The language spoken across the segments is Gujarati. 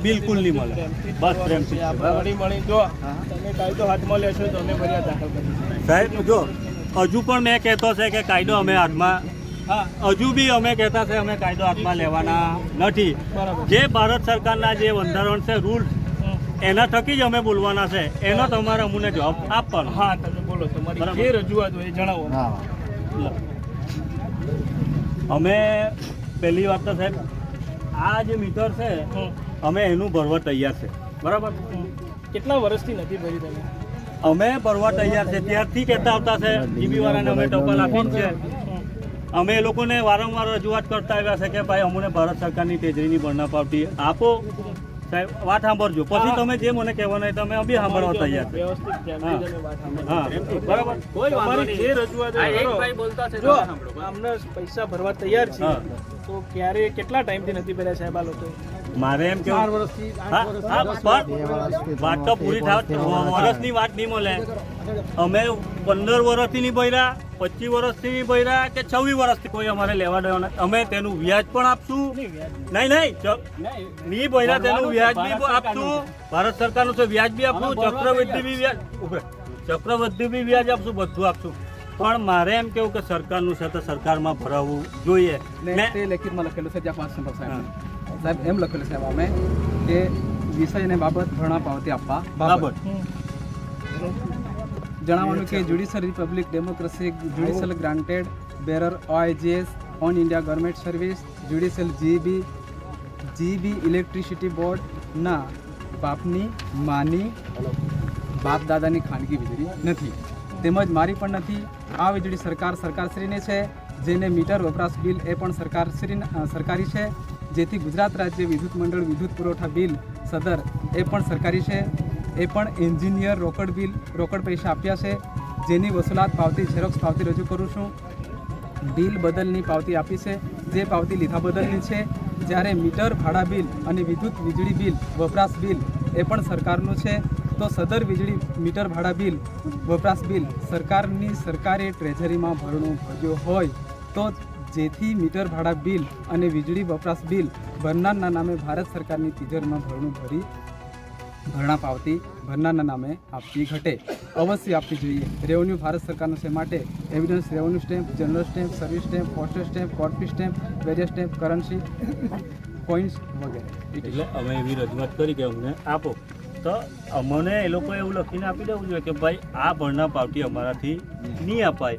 બિલકુલ નહીં મળે. બસ પ્રેમથી વળી મળી જો તમે કાયદો હાથમાં લેશો તો અમે ફરિયાદ દાખલ કરીશું. સાહેબ જો હજુ પણ મેં કહેતો છે કે કાયદો અમે હાથમાં હજુ બી અમે કહેતા છે અમે કાયદો હાથમાં લેવાના નથી. જે ભારત સરકારના જે બંધારણ છે રૂલ્સ એના થકી જ અમે બોલવાના છે. એનો તમારે અમને જવાબ આપવાનો. હા તમે બોલો તમારી જે રજૂઆત હોય એ જણાવો. અમે પહેલી વાત તો સાહેબ આ જે મીટર છે અમે એનું ભરવા તૈયાર છે. બરાબર. કેટલા વર્ષથી નથી ભરી તમે? અમે ભરવા તૈયાર છે ત્યારથી કહેતા આવતા છે. જીબી વાળાને અમે ટોકન આપી છે. અમે એ લોકોને વારંવાર રજૂઆત કરતા આવ્યા છે કે ભાઈ અમને ભારત સરકારની તેજરીની ભરણા પાવતી આપો. સાહેબ વાત સાંભળજો પછી તમે જે મને કહેવાના તમે બી સાંભળવા તૈયાર છે. હા બરાબર. તમારી જે રજૂઆત જો અમને પૈસા ભરવા તૈયાર છે તો ક્યારે કેટલા ટાઈમથી નથી ભર્યા સાહેબ આ લોકો? મારે એમ કે વાત તો પૂરી થાય વર્ષની વાત નહીં મળે. અમે 15 વર્ષથી નહીં ભર્યા, 25 વર્ષથી નહીં ભર્યા કે 26 વર્ષથી કોઈ અમારે લેવા દેવાના. અમે તેનું વ્યાજ પણ આપશું. નહીં ભર્યા તેનું વ્યાજ બી આપશું. ભારત સરકારનું છે વ્યાજ બી આપશું. ચક્રવૃદ્ધિ બી વ્યાજ આપશું. બધું આપશું. પણ મારે એમ કેવું કે સરકારનું છે તો સરકારમાં ભરાવવું જોઈએ. લેખિતમાં લખેલું છે જ્યાં 5 નંબર સાહેબ એમ લખેલું છે અમે કે વિષય અને બાબત ભરણા પાવતી આપવા બાબત જણાવવાનું કે judicial Republic democracy judicial granted bearer OIGS on India government service judicial GB electricity બોર્ડના બાપની માની બાપ દાદાની ખાનગી વીજળી નથી તેમજ મારી પણ નથી. આ વીજળી સરકારશ્રીને છે. જેને મીટર વપરાશ બિલ એ પણ સરકારી છે. જેથી ગુજરાત રાજ્ય વિદ્યુત મંડળ વિદ્યુત પુરવઠા બિલ સદર એ પણ સરકારી છે. એ પણ એન્જિનિયર રોકડ પૈસા આપ્યા છે. જેની વસૂલાત પાવતી ઝેરોક્સ પાવતી રજૂ કરું છું. બિલ બદલની પાવતી આપી છે જે પાવતી લીધા બદલની છે. જ્યારે મીટર ભાડા બિલ અને વીજળી બિલ વપરાશ બિલ એ પણ સરકારનું છે. તો સદર વીજળી મીટર ભાડા બિલ વપરાશ બિલ સરકારે ટ્રેઝરીમાં ભર્યો હોય તો જેથી મીટર ભાડા બિલ અને વીજળી વપરાશ બિલ ભરનારના નામે ભારત સરકારની તિજોરીમાં ભરણા પાવતી ભરનારના નામે આપવી ઘટે. અવશ્ય આપવી જોઈએ. રેવન્યુ ભારત સરકારનું છે માટે evidence revenue stamp, general stamp, service stamp, postal stamp, court fee stamp, various stamp, currency coins વગેરે. એટલે અમે એવી રજૂઆત કરી કે અમને આપો તો અમને એ લોકો એવું લખીને આપી દેવું જોઈએ કે ભાઈ આ ભરણા પાવતી અમારાથી નહીં અપાય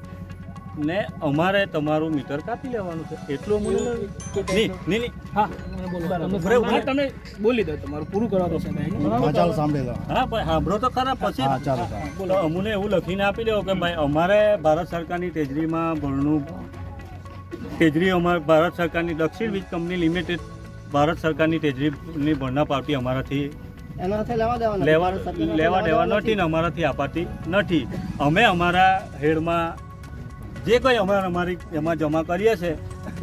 ને અમારે તમારું મીટર કાપી લેવાનું છે. એટલું નહીં. હા તમે બોલી દો તમારું પૂરું કરવા દો સાહેબ. હા ભાઈ સાંભળો તો ખરા પછી તો અમને એવું લખીને આપી દેવો કે ભાઈ અમારે ભારત સરકારની તેજરીમાં અમારે ભારત સરકારની દક્ષિણ વીજ કંપની લિમિટેડ ભારત સરકારની તેજરીની ભરણા પાવતી અમારાથી લેવા દેવા નથી ને અમારાથી અપાતી નથી. અમે અમારા હેડમાં જે કંઈ અમારી એમાં જમા કરીએ છીએ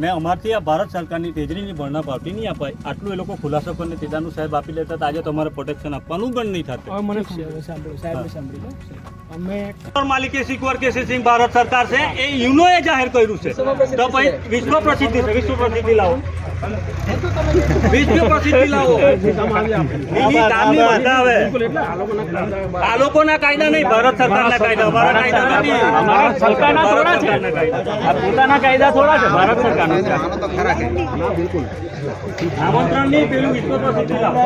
ને અમારથી આ ભારત સરકારની તેજરીની ભરણા પાવતી નહીં અપાય. આટલું એ લોકો ખુલાસો કરીને તેદાનું સાહેબ આપી લેતા તો આજે તમારે પ્રોટેક્શન આપવાનું પણ નહીં થતું. મને સાંભળો અમે માલિકી સિક્યોર કેસીસિંગ ભારત સરકાર છે એ યુનોએ જાહેર કર્યું છે. તો ભાઈ વિશ્વ પ્રસિદ્ધિ છે. વિશ્વ પ્રસિદ્ધિ લાવો. આ લોકોના કાયદા નહીં, ભારત સરકારના કાયદા. અમારા કાયદા નથી. સરકારના થોડા છે. પોતાના કાયદા થોડા છે. ભારત સરકારના આમંત્રણ નહીં. પેલું વિશ્વ પ્રસિદ્ધિ લાવો.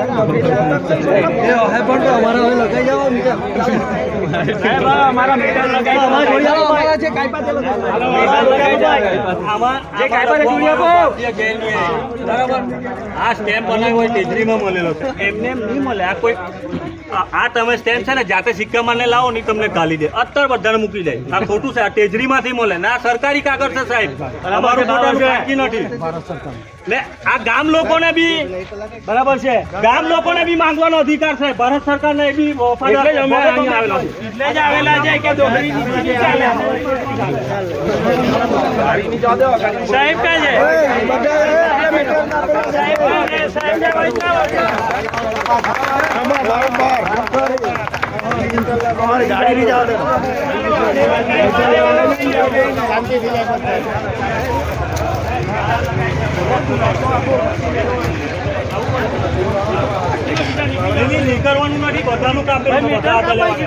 અમારા મીટર બરાબર. આ સ્ટેમ્પ બનાવ્યો હોય તેજરીમાં મળેલો છે. એમને એમ નહીં મળે. આ કોઈ આ તમે સ્ટેમ્પ છે ને જાતે સિક્કામાં ને લાવો નહીં તમને ગાલી દે. અત્યારે બધાને મૂકી દે. આ ખોટું છે. આ તેજરીમાંથી મળે ને આ સરકારી કાગળ છે સાહેબ. અમારું પોતાનું બાકી નથી. ને આ ગામ લોકોને બી બરાબર છે. ગામ લોકોને બી માંગવાનો અધિકાર છે. ભારત સરકારને બી એટલે જ અમે અહીંયા આવેલા છે. એટલે જ આવેલા છે કે દોહરીની ચાલે. સાહેબ કહે છે ગાડી નહીં જાવ દે. નહીં, નીકળવાનું નથી, બધાનું કાપેલું છે, બધા હાથે લેવાના.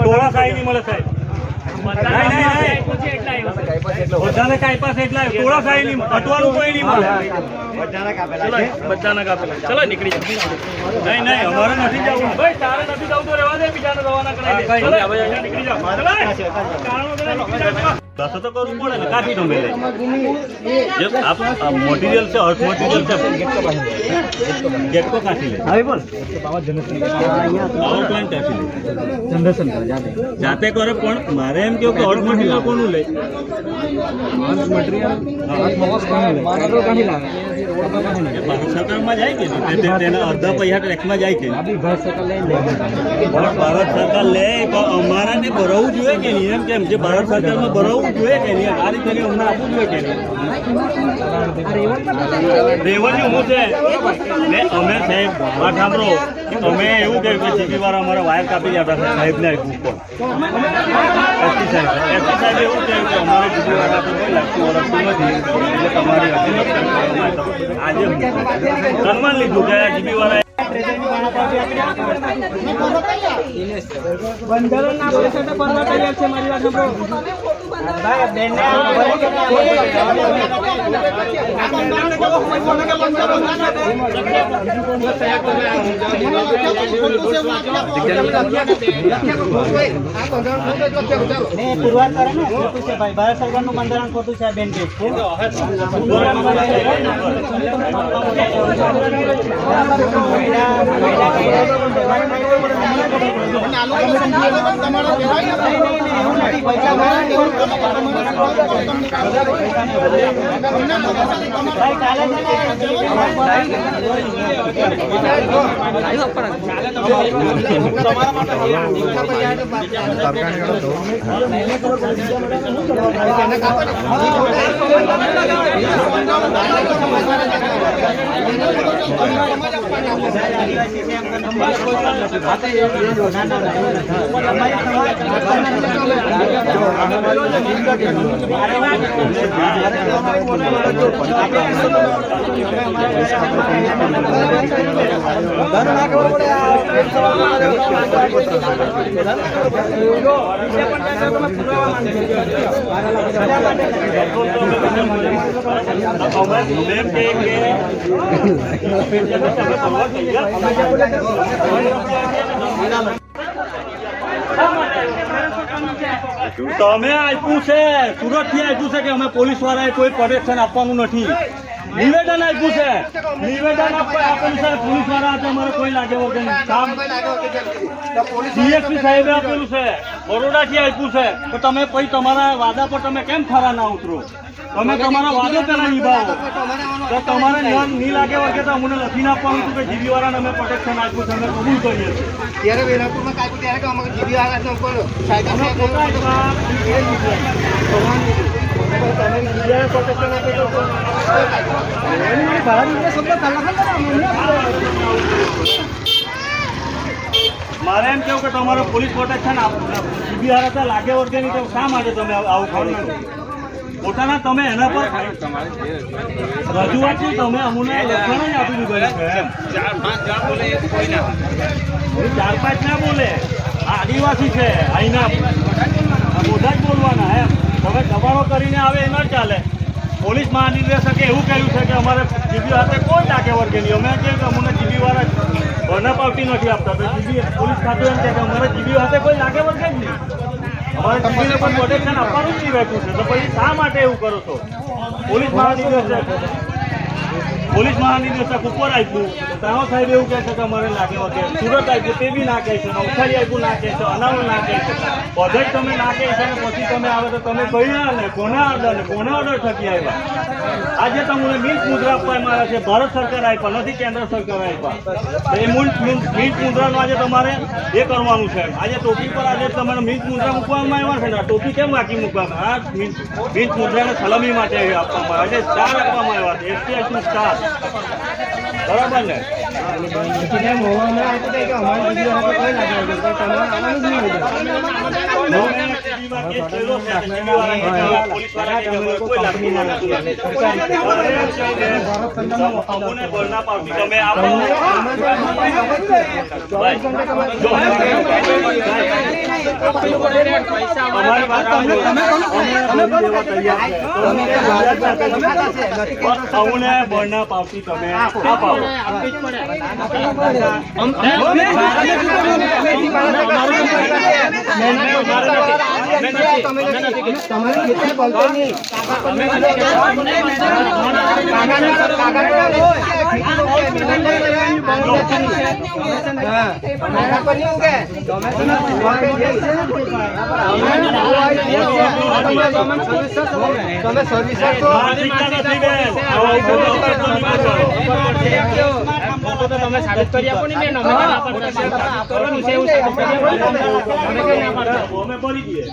થોડા સાઈ નહીં મળે સાહેબ. નહીં. બધાને કાપ્યા છે એટલા થોડા સાઈ નહીં, અટવાનું કોઈ નહીં મળે. બધાના કાપેલા ચલો નીકળી જાઓ. નહીં, અમારે નથી જવું. ભાઈ તારે નથી જવું તો રહેવા દે, બીજાને રવાના કરાવી દે. ચલો, નીકળી જાઓ. ચલો. કારણો બધા નીકળી જાઓ. કશું તો કરવું પડે ને, કાથી તમે લે જે મટીરિયલ છે, અર્થ મટીરિયલ છે, કેટલો કાથી લે પાવર પ્લાન્ટ કાથી લે જાતે કરે. પણ મારે એમ કેવું કે અર્થ મટીરિયલ કોનું લે? ભારત સરકારમાં જાય કે નહીં? તેના અડધા પૈસા ટેક્સમાં જાય કે નહીં? ભારત સરકાર લે પણ અમારાને ભરવું જોઈએ કે નહીં? એમ કેમ જે ભારત સરકારમાં ભરવું જોઈએ કે નહીં? આ રીતે અમને આપવું જોઈએ કે નહીં? રેવન્યુ શું છે ને? અમે સાહેબ વાત સાંભળો, અમે એવું કહ્યું કે જીબી વાળા અમારા વાયર કાપી જતા સાહેબને આપ્યું ઉપર એસટી સાહેબ એવું કહ્યું કે અમારે જીબી વાળા કોઈ લાગતું વળગતું નથી, એટલે તમારી આજે સન્માન લીધું કે જીબી વાળા બંધારણના પૈસા તો ભરવા તૈયાર છે. મારી વાત સાંભળો. પુરવાર કરે ને ખોટું છે ભાઈ. ભારત સરકારનું બંધારણ ખોટું છે. બેન કે તમે આપ્યું છે, સુરત થી આપ્યું છે કે અમે પોલીસ વાળાએ કોઈ પ્રોટેક્શન આપવાનું નથી. નિવેદન આપ્યું છે, નિવેદન આપેલું છે પોલીસ વાળા હાથે અમારે કોઈ લાગે વગર કામ ડીએસપી સાહેબે આપેલું છે, બરોડા થી આપ્યું છે. તો તમે પછી તમારા વાદા પર તમે કેમ ખરા ના ઉતરો? તમે તમારા વાદો પેલા નિભાવો. તો તમારે નહીં લાગે વગર તો અમને લખીને આપવાનું હતું કે જીબી વાળાને અમે પ્રોટેક્શન આપ્યું છે, અમે કબૂલ કરીએ છીએ. ત્યારે વેલાપુરમાં કાપ્યું ત્યારે કે અમારે જીબી વાળા ઉપર સાહેબ અમે ખોટા આપ્યા, એ જ રીતે. મારે એમ કેવું કે તમારે પોલીસ પ્રોટેક્શન જીબી વાળા લાગે વગરની તો શા માટે તમે આવું કરો છો? પોતાના તમે એના પર રજૂઆત છે, તમે અમને લખાણ જ આપી દીધું છે એમ. 4-5 ના બોલે, આ આદિવાસી છે, અહીંના બધા જ બોલવાના એમ. તમે દબાણો કરીને આવે એ ન ચાલે. પોલીસ મહાનિર્દેશકે એવું કહ્યું છે કે અમારે જીબી હાથે કોઈ લાગે વર્ગે નહીં. અમે કહ્યું કે અમને જીબી વાળા ભરણા પાવતી નથી આપતા, તો જીબી પોલીસ ખાતું એમ કહે કે અમારે જીબી હાથે કોઈ લાગે વર્ગે જ નહીં. અમારે જીબીને પણ પ્રોટેક્શન આપવાનું જ નહીં રહેતું છે. તો પછી શા માટે એવું કરો છો? પોલીસ મહાનિર્દેશક ઉપર આપ્યું, ત્રાણો સાહેબ એવું કહે છે કે અમારે લાગે વગેરે. સુરત આપ્યું તે બી ના કહે છે, નવસારી આપ્યું ના કહે છે, અનાવલ ના કહે છે, બધા જ તમે ના કહે છે. અને પછી તમે આવે તો તમે કહ્યું ને કોના ઓર્ડર થકી આવ્યા? આજે તમને મિલ્ક મુદ્રા આપવામાં આવ્યા છે, ભારત સરકાર આપ્યા નથી, કેન્દ્ર સરકાર આપ્યા. તો એ મિલ્ક મુદ્રાનું આજે તમારે એ કરવાનું છે. આજે ટોપી પર આજે તમારે મિલ્ક મુદ્રા મૂકવામાં આવ્યા છે ને, આ ટોપી કેમ બાકી મૂકવામાં? આ મિલ્ક મુદ્રાને સલામી માટે આપવામાં આવે છે, સ્ટાર આપવામાં આવ્યા છે, STI સ્ટાર. બરાબર ને? અમુને બોલના પાવતી તમે આપો. અમારી વાત અમુને બોલના પાવતી તમે આપો. તમે સાબિત કરી આપો ને બેન, અમે કરવાનું છે એવું સાબિત કરી આપો. અમે બોલી દઈએ.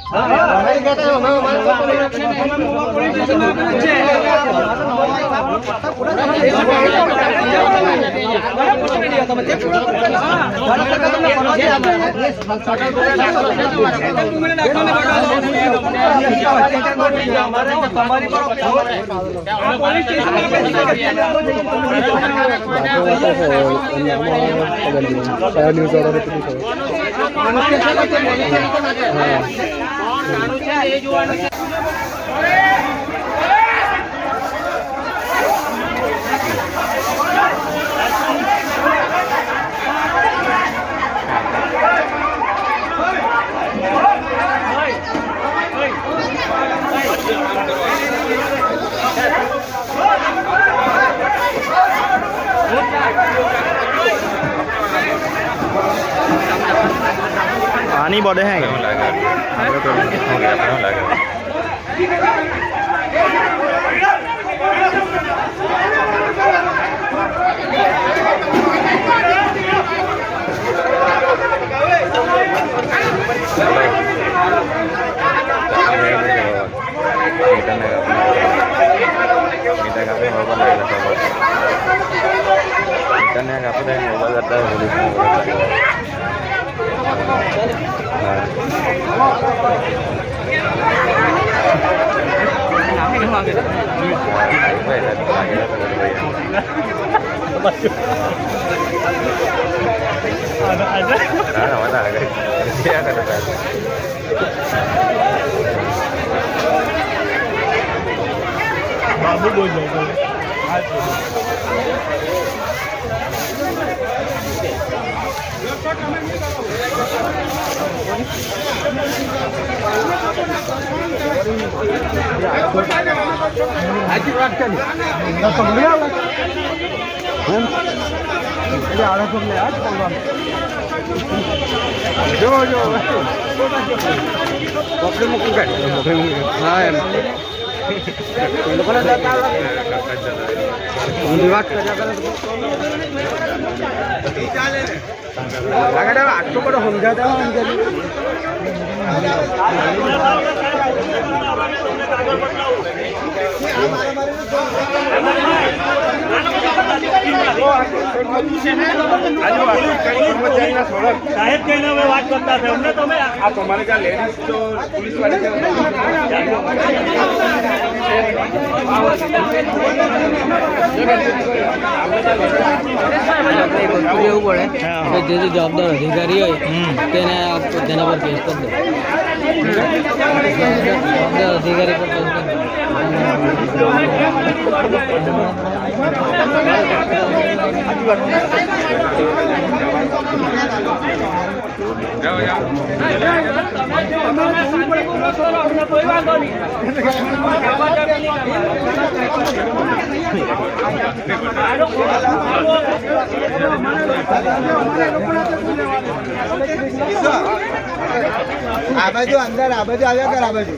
पानी बढ़े हैं બાબુ બોલ જાય. આટલું બધું સમજાતા સાહેબ કહીને હવે વાત કરતા છે અમને તમે આ તમારે ત્યાં લેડીઝ તો પોલીસ વાળી એવું પડે કે જે જવાબદાર અધિકારી હોય તેને તેના પર કેસ કરી દો. જવાબદાર અધિકારી પર કેસ કરી આ બાજુ અંદર આ બાજુ આવ્યા કર આ બાજુ